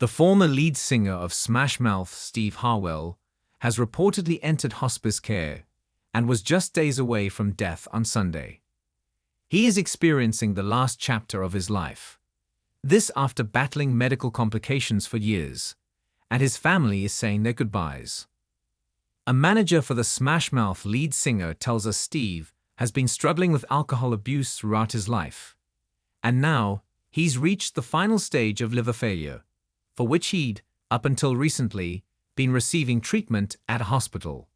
The former lead singer of Smash Mouth, Steve Harwell, has reportedly entered hospice care and was just days away from death on Sunday. He is experiencing the last chapter of his life. This after battling medical complications for years, and his family is saying their goodbyes. A manager for the Smash Mouth lead singer tells us Steve has been struggling with alcohol abuse throughout his life, and now he's reached the final stage of liver failure, for which he'd, up until recently, been receiving treatment at a hospital.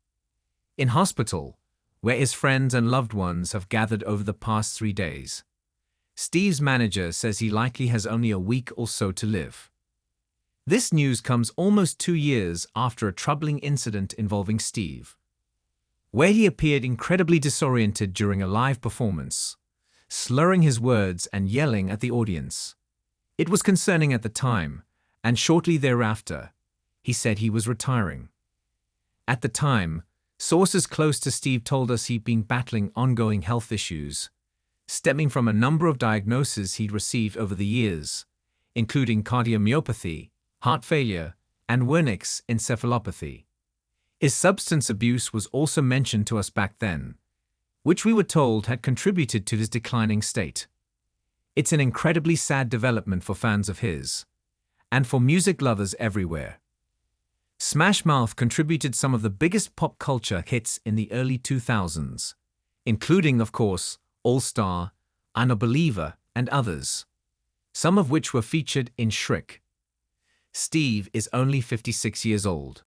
In hospital, where his friends and loved ones have gathered over the past 3 days. Steve's manager says he likely has only a week or so to live. This news comes almost 2 years after a troubling incident involving Steve, where he appeared incredibly disoriented during a live performance, slurring his words and yelling at the audience. It was concerning at the time, and shortly thereafter, he said he was retiring. At the time, sources close to Steve told us he'd been battling ongoing health issues, stemming from a number of diagnoses he'd received over the years, including cardiomyopathy, heart failure, and Wernicke's encephalopathy. His substance abuse was also mentioned to us back then, which we were told had contributed to his declining state. It's an incredibly sad development for fans of his, and for music lovers everywhere. Smash Mouth contributed some of the biggest pop culture hits in the early 2000s, including, of course, All Star, I'm a Believer, and others, some of which were featured in Shrek. Steve is only 56 years old.